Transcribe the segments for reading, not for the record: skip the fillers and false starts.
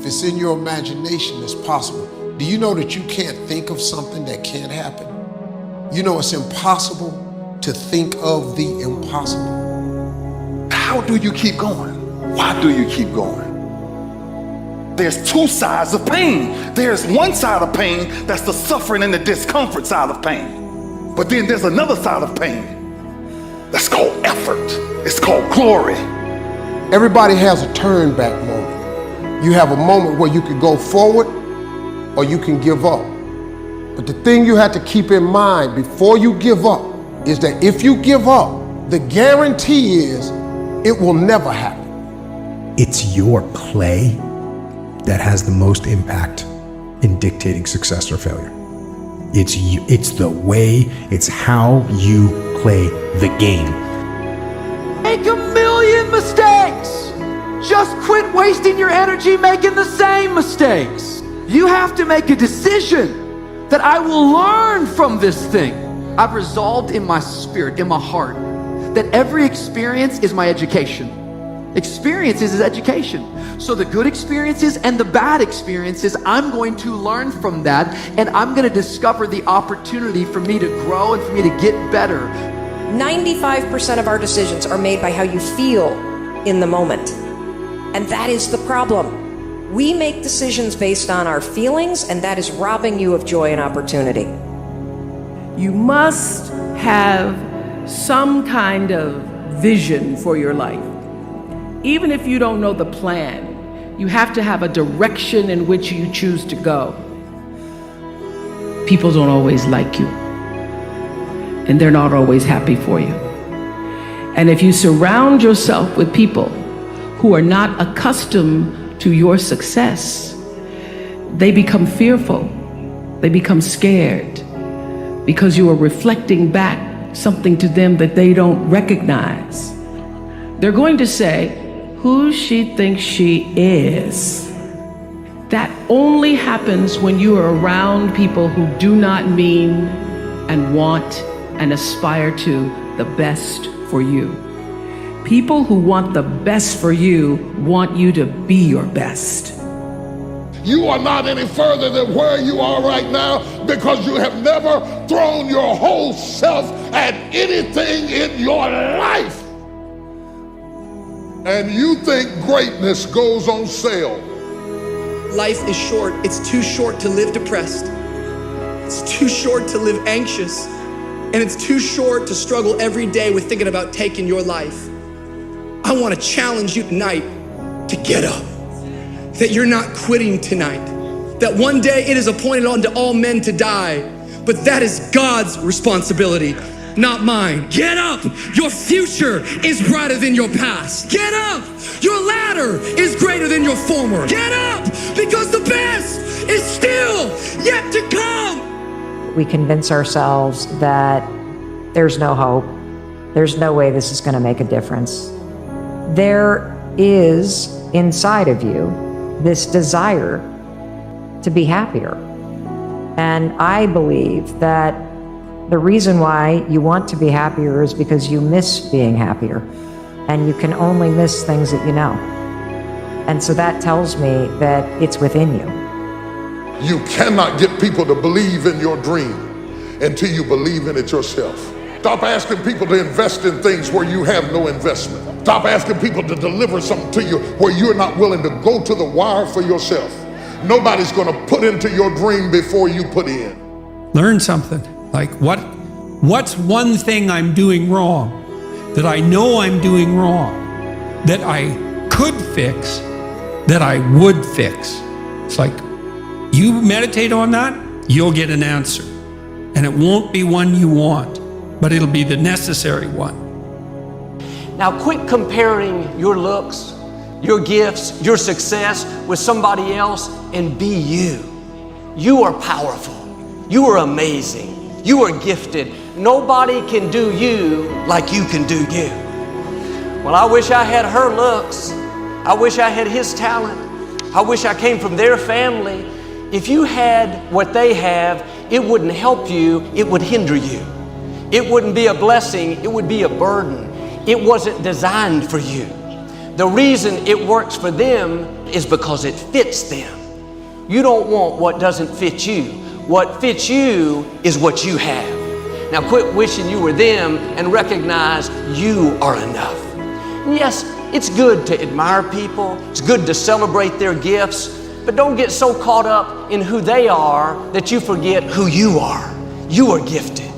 If it's in your imagination, it's possible. Do you know that you can't think of something that can't happen? You know it's impossible to think of the impossible. How do you keep going? Why do you keep going? There's two sides of pain. There's one side of pain that's the suffering and the discomfort side of pain. But then there's another side of pain that's called effort. It's called glory. Everybody has a turn back moment. You have a moment where you can go forward or you can give up. But the thing you have to keep in mind before you give up is that if you give up, the guarantee is it will never happen. It's your play that has the most impact in dictating success or failure. It's you, it's the way, it's how you play the game. Make a million mistakes. Just quit wasting your energy making the same mistakes. You have to make a decision that I will learn from this thing. I've resolved in my spirit, in my heart, that every experience is my education. Experiences is education. So the good experiences and the bad experiences, I'm going to learn from that, and I'm going to discover the opportunity for me to grow and for me to get better. 95% of our decisions are made by how you feel in the moment. And that is the problem. We make decisions based on our feelings, and that is robbing you of joy and opportunity. You must have some kind of vision for your life. Even if you don't know the plan, you have to have a direction in which you choose to go. People don't always like you, and they're not always happy for you. And if you surround yourself with people who are not accustomed to your success, they become fearful, they become scared, because you are reflecting back something to them that they don't recognize. They're going to say, who she thinks she is. That only happens when you are around people who do not mean and want and aspire to the best for you. People who want the best for you want you to be your best. You are not any further than where you are right now because you have never thrown your whole self at anything in your life. And you think greatness goes on sale. Life is short. It's too short to live depressed. It's too short to live anxious. And it's too short to struggle every day with thinking about taking your life. I want to challenge you tonight to get up. That you're not quitting tonight. That one day it is appointed unto all men to die. But that is God's responsibility, not mine. Get up. Your future is brighter than your past. Get up. Your ladder is greater than your former. Get up, because the best is still yet to come. We convince ourselves that there's no hope. There's no way this is going to make a difference. There is inside of you this desire to be happier. And I believe that the reason why you want to be happier is because you miss being happier, and you can only miss things that you know. And so that tells me that it's within you. You cannot get people to believe in your dream until you believe in it yourself. Stop asking people to invest in things where you have no investment. Stop asking people to deliver something to you where you're not willing to go to the wire for yourself. Nobody's going to put into your dream before you put in. Learn something. Like what's one thing I'm doing wrong that I know I'm doing wrong that I could fix, that I would fix? It's like, you meditate on that, you'll get an answer. And it won't be one you want, but it'll be the necessary one. Now quit comparing your looks, your gifts, your success with somebody else, and be you. You are powerful. You are amazing. You are gifted. Nobody can do you like you can do you. Well, I wish I had her looks. I wish I had his talent. I wish I came from their family. If you had what they have, it wouldn't help you, it would hinder you. It wouldn't be a blessing, it would be a burden. It wasn't designed for you. The reason it works for them is because it fits them. You don't want what doesn't fit you. What fits you is what you have. Now quit wishing you were them and recognize you are enough. And yes, it's good to admire people. It's good to celebrate their gifts, but don't get so caught up in who they are that you forget who you are. You are gifted.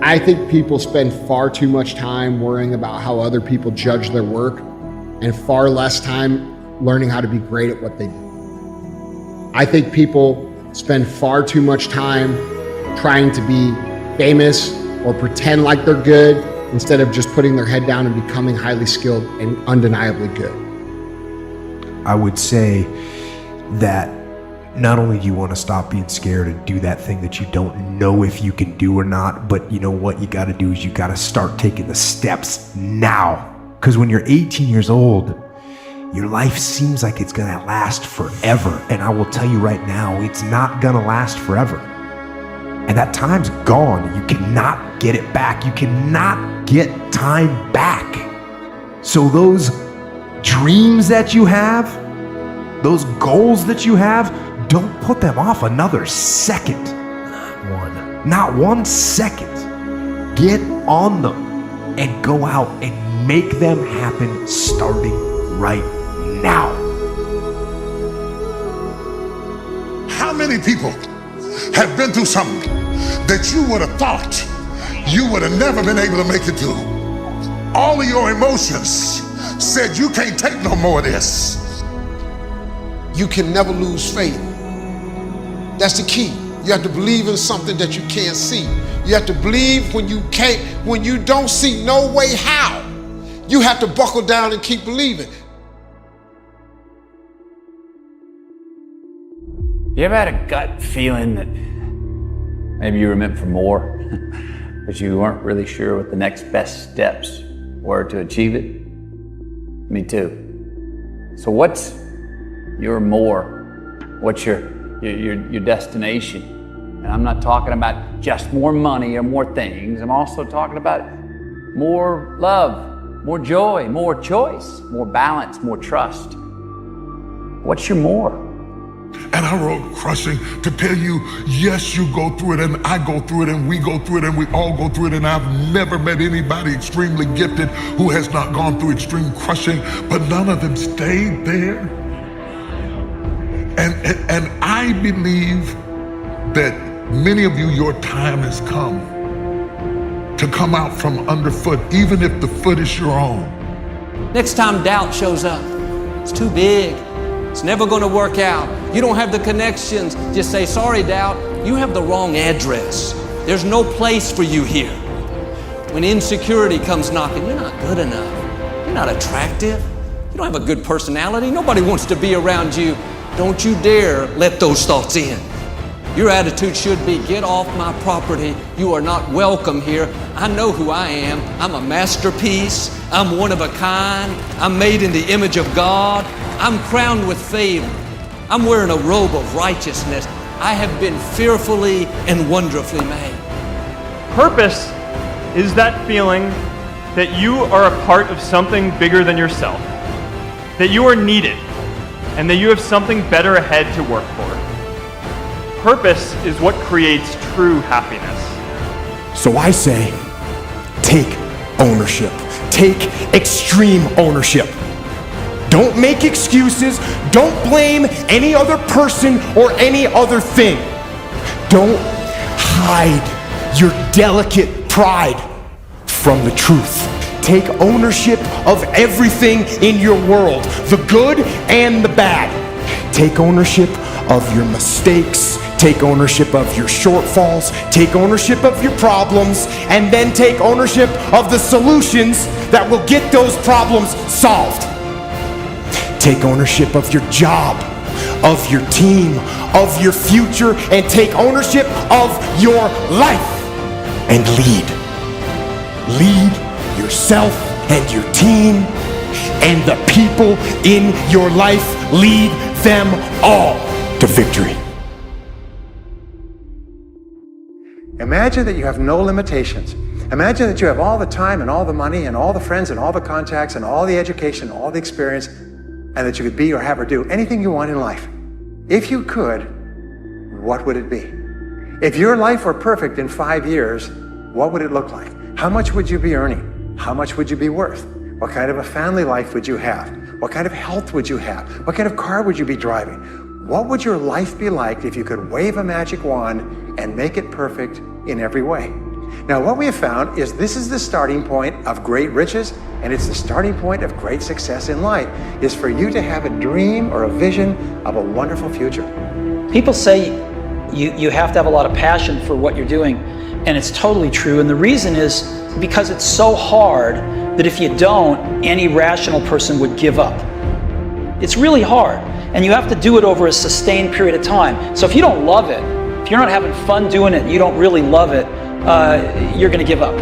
I think people spend far too much time worrying about how other people judge their work and far less time learning how to be great at what they do. I think people spend far too much time trying to be famous or pretend like they're good instead of just putting their head down and becoming highly skilled and undeniably good. I would say that not only do you want to stop being scared and do that thing that you don't know if you can do or not, but you know what you got to do is you got to start taking the steps now. Because when you're 18 years old, your life seems like it's going to last forever. And I will tell you right now, it's not going to last forever. And that time's gone. You cannot get it back. You cannot get time back. So those dreams that you have, those goals that you have, don't put them off another second. Not one second. Get on them and go out and make them happen starting right now. How many people have been through something that you would have thought you would have never been able to make it through? All of your emotions said you can't take no more of this. You can never lose faith. That's the key. You have to believe in something that you can't see. You have to believe when you don't see no way how. You have to buckle down and keep believing. You ever had a gut feeling that maybe you were meant for more, but you weren't really sure what the next best steps were to achieve it? Me too. So what's your more? What's your destination? And I'm not talking about just more money or more things. I'm also talking about more love, more joy, more choice, more balance, more trust. What's your more? And I wrote Crushing to tell you, yes, you go through it, and I go through it, and we go through it, and we all go through it, and I've never met anybody extremely gifted who has not gone through extreme crushing, but none of them stayed there. And I believe that many of you, your time has come to come out from underfoot, even if the foot is your own. Next time doubt shows up, it's too big. It's never going to work out. You don't have the connections. Just say, sorry, doubt, you have the wrong address. There's no place for you here. When insecurity comes knocking, you're not good enough. You're not attractive. You don't have a good personality. Nobody wants to be around you. Don't you dare let those thoughts in. Your attitude should be, get off my property. You are not welcome here. I know who I am. I'm a masterpiece. I'm one of a kind. I'm made in the image of God. I'm crowned with favor. I'm wearing a robe of righteousness. I have been fearfully and wonderfully made. Purpose is that feeling that you are a part of something bigger than yourself, that you are needed, and that you have something better ahead to work for. Purpose is what creates true happiness. So I say, take ownership. Take extreme ownership. Don't make excuses. Don't blame any other person or any other thing. Don't hide your delicate pride from the truth. Take ownership of everything in your world, the good and the bad. Take ownership of your mistakes. Take ownership of your shortfalls. Take ownership of your problems. And then take ownership of the solutions that will get those problems solved. Take ownership of your job, of your team, of your future, and take ownership of your life. And lead. Lead yourself and your team and the people in your life. Lead them all to victory. Imagine that you have no limitations Imagine that you have all the time and all the money and all the friends and all the contacts and all the education, all the experience, and that you could be or have or do anything you want in life. If you could, what would it be? If your life were perfect in 5 years, what would it look like? How much would you be earning? How much would you be worth? What kind of a family life would you have? What kind of health would you have? What kind of car would you be driving? What would your life be like if you could wave a magic wand and make it perfect in every way? Now, what we have found is this is the starting point of great riches, and it's the starting point of great success in life, is for you to have a dream or a vision of a wonderful future. People say you have to have a lot of passion for what you're doing, and it's totally true. And the reason is because it's so hard that if you don't, any rational person would give up. It's really hard, and you have to do it over a sustained period of time. So if you don't love it, if you're not having fun doing it, and you don't really love it, you're going to give up.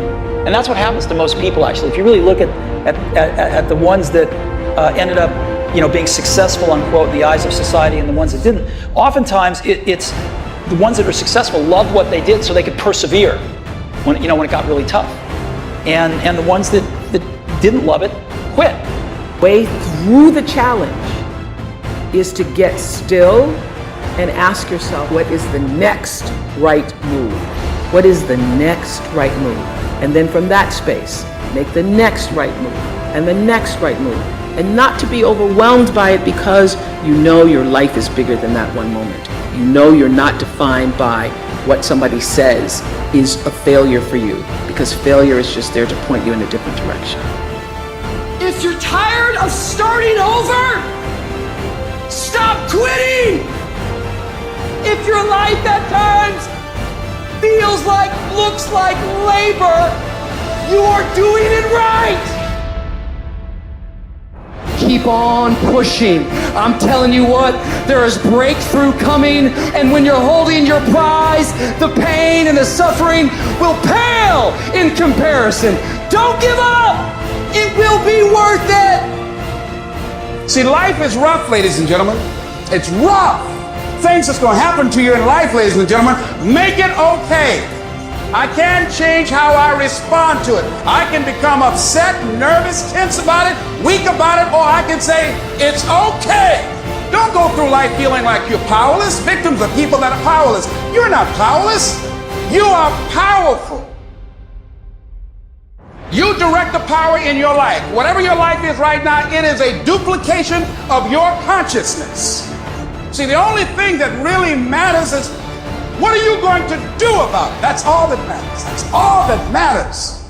And that's what happens to most people, actually. If you really look at the ones that ended up, being successful, unquote, in the eyes of society, and the ones that didn't, oftentimes it's the ones that are successful loved what they did so they could persevere when it got really tough. And the ones that didn't love it quit. Way through the challenge is to get still and ask yourself, what is the next right move? What is the next right move? And then from that space, make the next right move and the next right move. And not to be overwhelmed by it because you know your life is bigger than that one moment. You know you're not defined by what somebody says is a failure for you, because failure is just there to point you in a different direction. If you're tired of starting over, stop quitting. If your life at times feels like, looks like labor, you are doing it right. Keep on pushing. I'm telling you what, there is breakthrough coming, and when you're holding your prize, the pain and the suffering will pale in comparison. Don't give up. It will be worth it. See, life is rough, ladies and gentlemen. It's rough. Things that's going to happen to you in life, ladies and gentlemen, make it okay. I can't change how I respond to it. I can become upset, nervous, tense about it, weak about it, or I can say, it's okay. Don't go through life feeling like you're powerless. Victims are people that are powerless. You're not powerless. You are powerful. You direct the power in your life. Whatever your life is right now, it is a duplication of your consciousness. See, the only thing that really matters is what are you going to do about it? That's all that matters. That's all that matters.